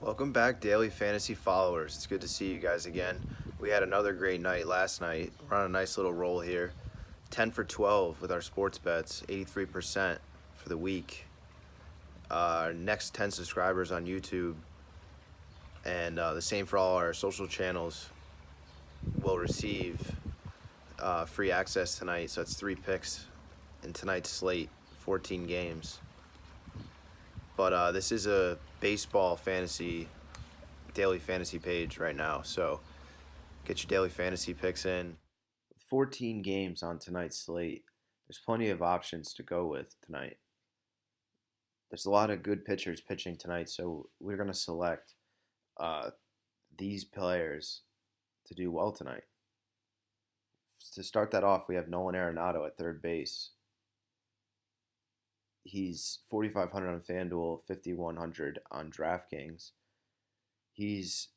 Welcome back, daily fantasy followers. It's good to see you guys again. We had another great night last night. We're on a nice little roll here. 10 for 12 with our sports bets, 83% for the week. Our next 10 subscribers on YouTube, and the same for all our social channels, will receive free access tonight. So it's 3 picks in tonight's slate, 14 games. But this is a baseball daily fantasy page right now. So get your daily fantasy picks in. 14 games on tonight's slate. There's plenty of options to go with tonight. There's a lot of good pitchers pitching tonight, so we're going to select uh, these players to do well tonight. To start that off, we have Nolan Arenado at third base. He's 4,500 on FanDuel, 5,100 on DraftKings. He's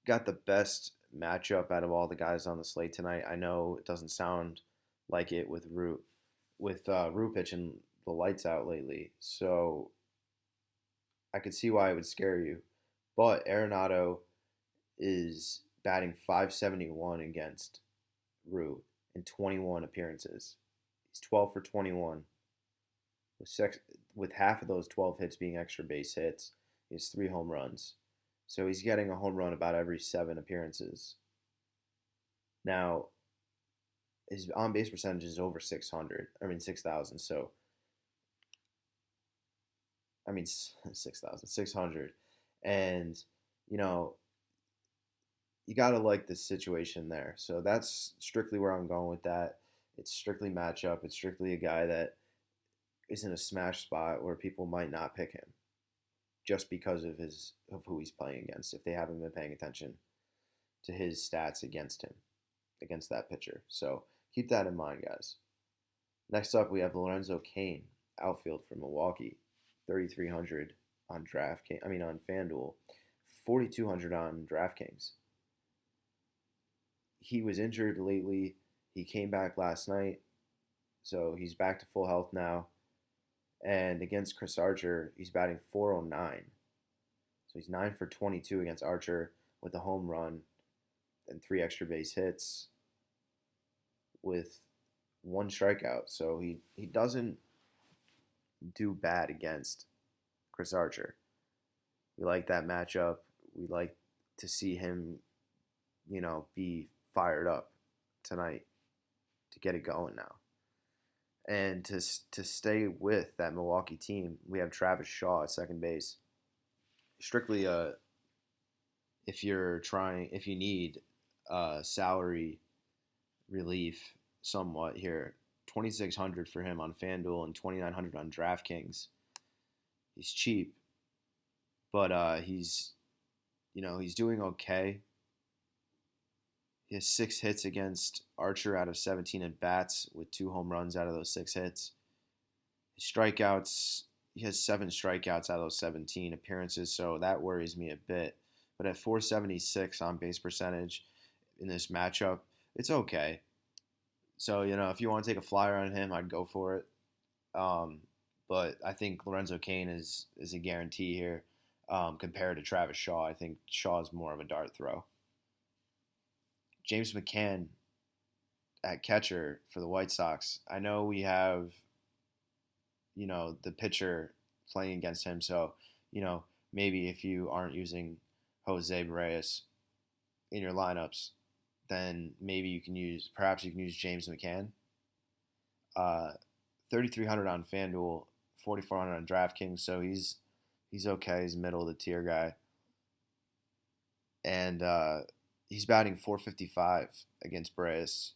got the best matchup out of all the guys on the slate tonight. I know it doesn't sound like it with Root pitching the lights out lately, so I could see why it would scare you. But Arenado is batting 571 against Root in 21 appearances. He's 12 for 21 with half of those 12 hits being extra base hits. He has 3 home runs. So he's getting a home run about every 7 appearances. Now, his on base percentage is over 6,000. So, 6,000, 600. And, you know, you got to like the situation there. So that's strictly where I'm going with that. It's strictly matchup. It's strictly a guy that is in a smash spot where people might not pick him just because of who he's playing against if they haven't been paying attention to his stats against him, against that pitcher. So keep that in mind, guys. Next up, we have Lorenzo Cain, outfield for Milwaukee, 3,300 on on FanDuel, 4,200 on DraftKings. He was injured lately. He came back last night, so he's back to full health now. And against Chris Archer, he's batting 409. So he's 9 for 22 against Archer with a home run and 3 extra base hits with 1 strikeout. So he doesn't do bad against Chris Archer. We like that matchup. We like to see him, be fired up tonight to get it going now. And to stay with that Milwaukee team, we have Travis Shaw at second base. Strictly, if you need salary relief somewhat here, 2,600 for him on FanDuel and 2,900 on DraftKings. He's cheap, but he's doing okay. He has 6 hits against Archer out of 17 at bats with 2 home runs out of those 6 hits. His strikeouts, he has 7 strikeouts out of those 17 appearances, so that worries me a bit. But at 476 on base percentage in this matchup, it's okay. So, if you want to take a flyer on him, I'd go for it. But I think Lorenzo Cain is a guarantee here compared to Travis Shaw. I think Shaw is more of a dart throw. James McCann at catcher for the White Sox. I know we have, the pitcher playing against him. So, maybe if you aren't using Jose Berrios in your lineups, then perhaps you can use James McCann. 3,300 on FanDuel, 4,400 on DraftKings. So he's okay. He's middle of the tier guy. And, he's batting 455 against Berrios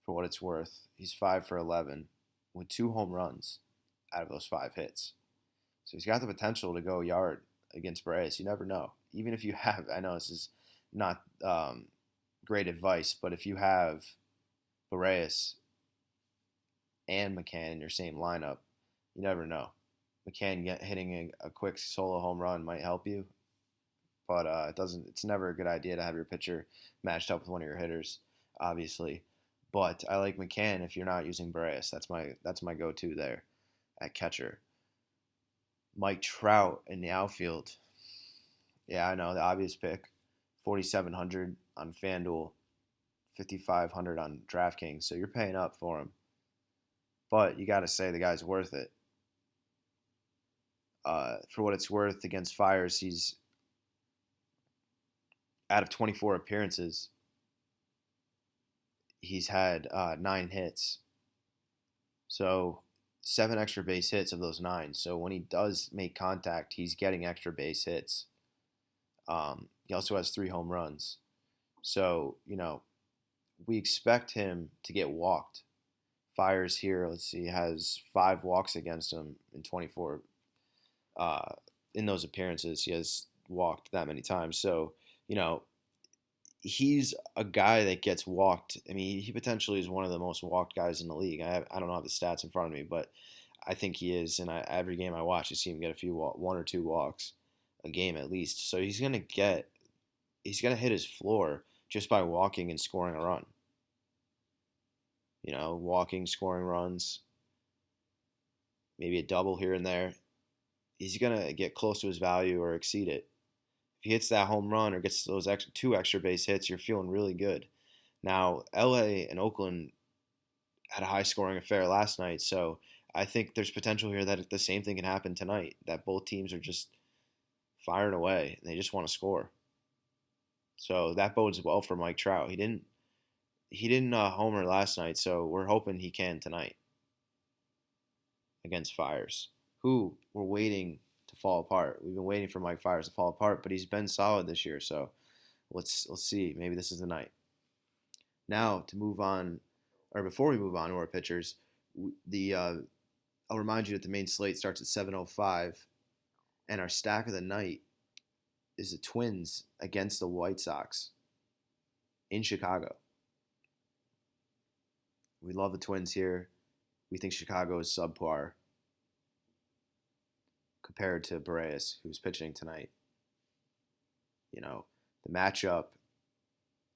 for what it's worth. He's 5 for 11 with 2 home runs out of those 5 hits. So he's got the potential to go yard against Berrios. You never know. Even if you have, I know this is not great advice, but if you have Berrios and McCann in your same lineup, you never know. McCann hitting a quick solo home run might help you. But it's never a good idea to have your pitcher matched up with one of your hitters, obviously. But I like McCann if you're not using Berrios. That's my go-to there at catcher. Mike Trout in the outfield. Yeah, I know the obvious pick. 4,700 on FanDuel, 5,500 on DraftKings. So you're paying up for him, but you got to say the guy's worth it. For what it's worth, against Fires, he's out of 24 appearances, he's had 9 hits. So 7 extra base hits of those 9. So when he does make contact, he's getting extra base hits. He also has 3 home runs. So, we expect him to get walked. Fires here, let's see, has 5 walks against him in 24. In those appearances, he has walked that many times. So, he's a guy that gets walked. I mean, he potentially is one of the most walked guys in the league. I don't have the stats in front of me, but I think he is. And every game I watch, I see him get one or two walks a game at least. So he's gonna hit his floor just by walking and scoring a run. Walking, scoring runs, maybe a double here and there. He's gonna get close to his value or exceed it. If he hits that home run or gets those 2 extra base hits, you're feeling really good. Now, LA and Oakland had a high scoring affair last night, so I think there's potential here that the same thing can happen tonight, that both teams are just firing away and they just want to score. So that bodes well for Mike Trout. He didn't homer last night, so we're hoping he can tonight against Fires, who we're waiting to fall apart. We've been waiting for Mike Fires to fall apart, but he's been solid this year. So let's see. Maybe this is the night. Now to move on, or before we move on to our pitchers, I'll remind you that the main slate starts at 7:05, and our stack of the night is the Twins against the White Sox in Chicago. We love the Twins here. We think Chicago is subpar compared to Berrios, who's pitching tonight. The matchup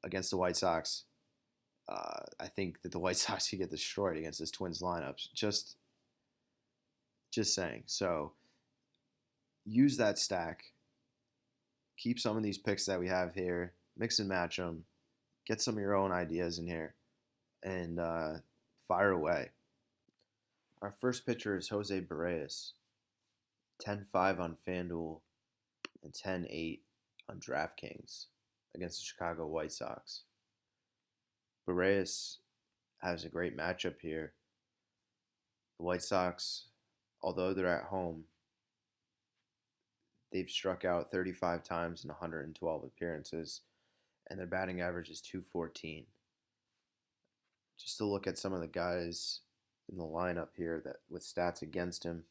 against the White Sox, I think that the White Sox could get destroyed against this Twins lineup. Just saying. So use that stack. Keep some of these picks that we have here. Mix and match them. Get some of your own ideas in here. And fire away. Our first pitcher is Jose Berrios. 10-5 on FanDuel and 10-8 on DraftKings against the Chicago White Sox. Berrios has a great matchup here. The White Sox, although they're at home, they've struck out 35 times in 112 appearances, and their batting average is .214. Just to look at some of the guys in the lineup here that with stats against him.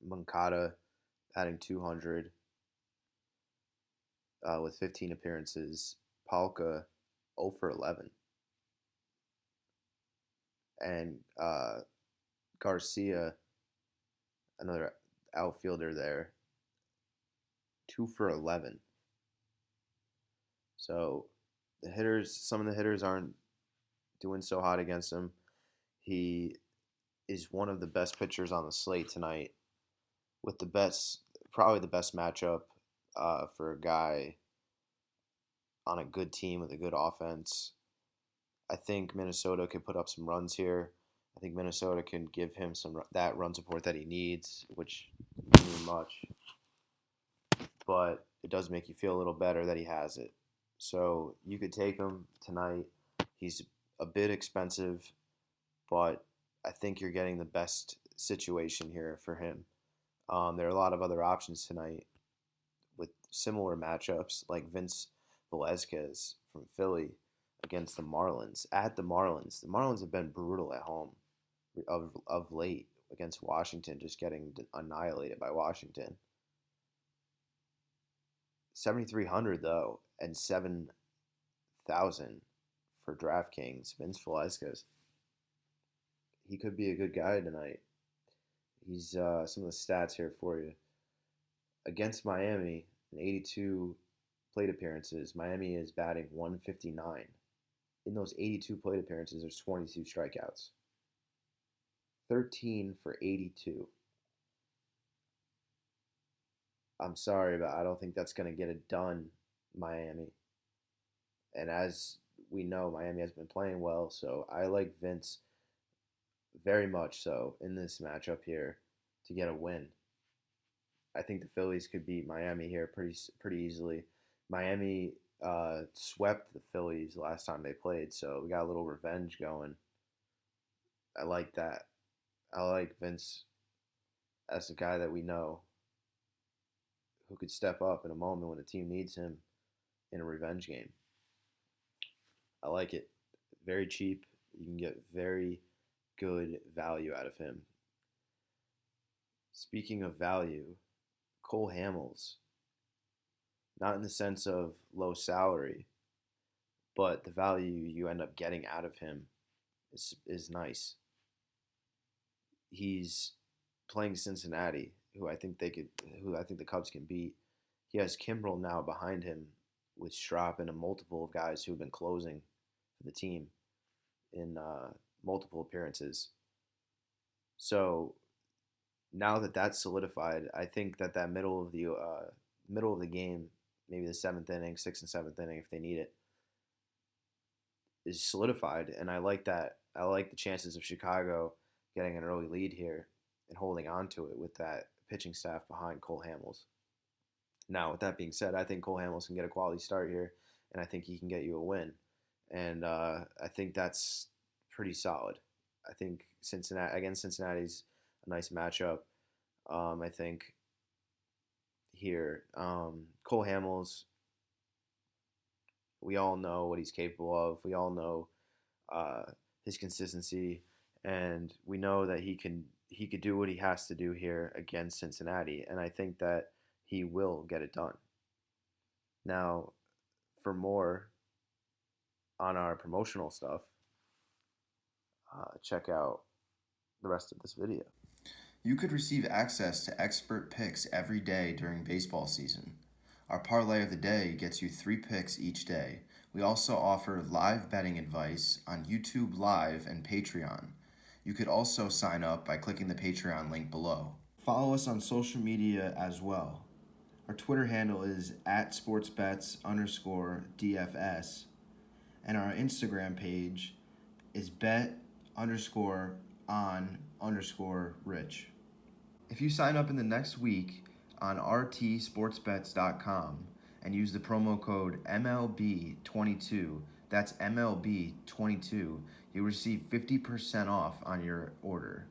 Moncada batting .200 with 15 appearances. Palka 0 for 11. And Garcia, another outfielder there, 2 for 11. So some of the hitters aren't doing so hot against him. He is one of the best pitchers on the slate tonight, with probably the best matchup for a guy on a good team with a good offense. I think Minnesota could put up some runs here. I think Minnesota can give him that run support that he needs, which doesn't mean much. But it does make you feel a little better that he has it. So you could take him tonight. He's a bit expensive, but I think you're getting the best situation here for him. There are a lot of other options tonight with similar matchups, like Vince Velasquez from Philly against the Marlins. At the Marlins have been brutal at home of late against Washington, just getting annihilated by Washington. 7,300 though, and 7,000 for DraftKings. Vince Velasquez. He could be a good guy tonight. He's some of the stats here for you. Against Miami, in 82 plate appearances, Miami is batting .159. In those 82 plate appearances, there's 22 strikeouts. 13 for 82. I'm sorry, but I don't think that's going to get it done, Miami. And as we know, Miami has been playing well, so I like Vince very much so in this matchup here to get a win. I think the Phillies could beat Miami here pretty easily. Miami swept the Phillies last time they played, so we got a little revenge going. I like that. I like Vince as a guy that we know who could step up in a moment when a team needs him in a revenge game. I like it. Very cheap. You can get very good value out of him. Speaking of value, Cole Hamels, not in the sense of low salary, but the value you end up getting out of him is nice. He's playing Cincinnati, who I think the Cubs can beat. He has Kimbrel now behind him with Strop and a multiple of guys who have been closing for the team in multiple appearances. So now that that's solidified, I think that middle of the game, maybe the seventh inning, sixth and seventh inning, if they need it, is solidified, and I like that. I like the chances of Chicago getting an early lead here and holding on to it with that pitching staff behind Cole Hamels. Now, with that being said, I think Cole Hamels can get a quality start here, and I think he can get you a win. And I think that's pretty solid. I think Cincinnati's a nice matchup. I think here, Cole Hamels, we all know what he's capable of. We all know his consistency, and we know that he could do what he has to do here against Cincinnati, and I think that he will get it done. Now, for more on our promotional stuff, check out the rest of this video. You could receive access to expert picks every day during baseball season. Our parlay of the day gets you 3 picks each day. We also offer live betting advice on YouTube Live and Patreon. You could also sign up by clicking the Patreon link below. Follow us on social media as well. Our Twitter handle is @sportsbets_DFS, and our Instagram page is bet_on_rich. If you sign up in the next week on rtsportsbets.com and use the promo code MLB22, that's MLB22, you'll receive 50% off on your order.